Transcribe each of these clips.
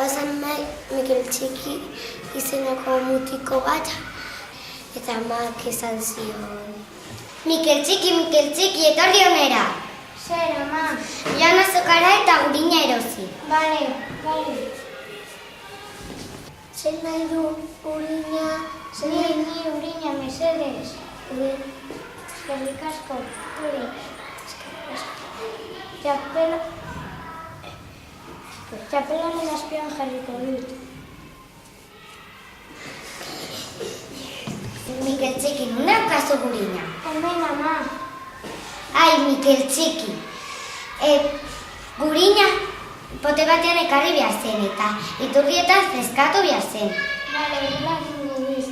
Bazan Mikel Txiki izeneko mutiko bat, eta amak esan zion. Mikel Txiki, etorri honera. Zer, ama? Joan azokara eta gurina erosi. Bale. Zer nahi du gurina? Ni urina, mesedez. Eskerrik asko, Turi. Txapelaren azpian jarriko dut. Mikel Txiki, non daukazu gurina? Hemen, ama. Ai, Mikel Txiki. Gurina pote batean ekarri behar zen eta iturrietan freskatu behar zen. Bale, egingo dut.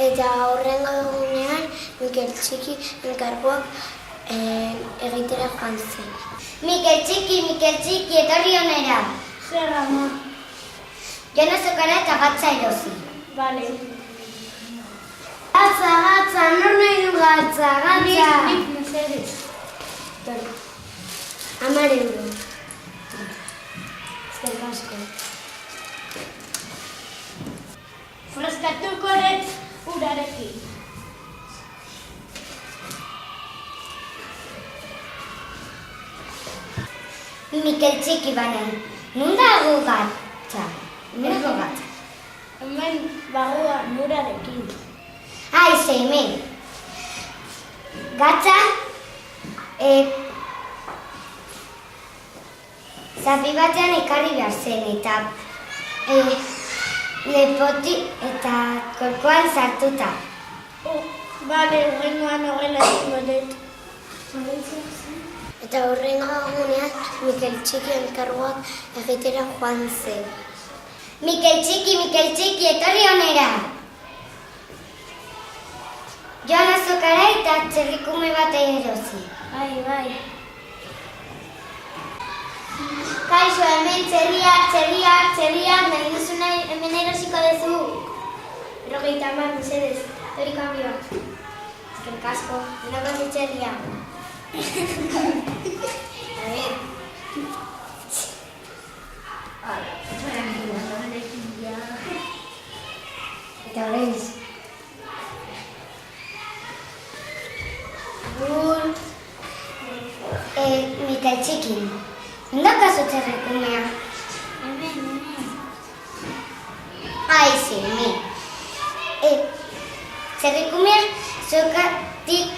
Eta horrengo egunean Mikel Txiki enkarguak egitera joan zen. Mikel Txiki, etorri honera. Zer, ama? Joan azokara eta gatza erosi. Bale. Gatza, nor nahi du gatza? Nik, mesedez. 10 euro. Eskerrik asko. Freskatuko dut urarekin. Mikel Txiki banan, nun dago gatza? Hemen bagoa urarekin. Ai, hemen. Gatza, zapi batean ekarri behar zen eta lepoti eta kolkoan sartuta. Bale, horrengoan horrela egingo dut. Eta horrengo egunean Mikel Txiki enkarguak egitera joan zen. Mikel Txiki, etorri honera. Joan azokara eta txerrikume bat erosi. Bai. Kaixo, hemen txerriak, nahi duzuna hemen erosiko duzu. 50, mesedez. Tori kanbio. Eskerrik asko, nagozi txerria. A ver. Eta horreiz. Mikel Txiki, nondakazu txerrikumea? Hemen. Ai, hemen. Txerrikumea zokatik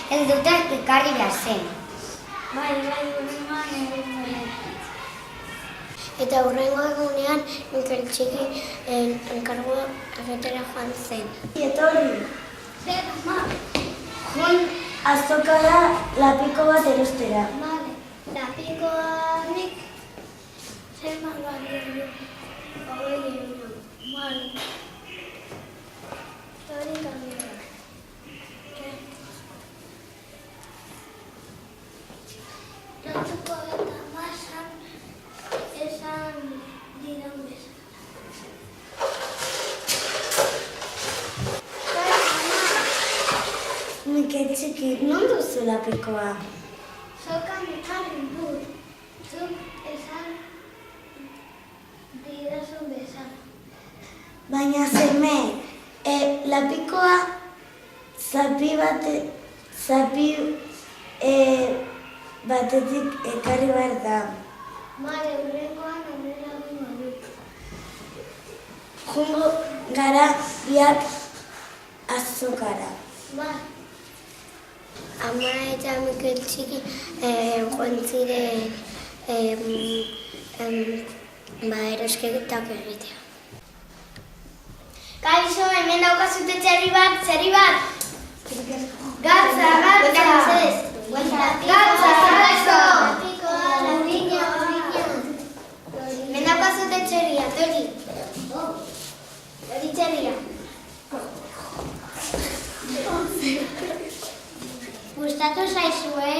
heldutak ekarri behar zen. Bai, horrengoan egingo dut. Eta horrengo egunean Mikel Txiki enkarguak egitera joan zen. Etorri, Zer, ama? joan azokara lapiko bat erostera. Bale. Lapikoanik. Zer malbalio du? 20 euro. Bale. Tori kanbio. Lortuko eta masan esan didan bezala. Mikel Txiki, non duzu lapikoa? Zokan ekarri dut. Zuk esan didazun bezala. Baina zeme, lapikoa zapi batetik ekarri behar da. Bale, horrengoan horrela egingo dut. Jungo gara biak azokara. Bai. Ama eta Mikel Txiki joan ziren erosketak egitea. Kaixo, hemen daukazute txerri bat. Gatza. Hemen daukazute txerria, Tori. Tori txerria. Gustatu zaizue?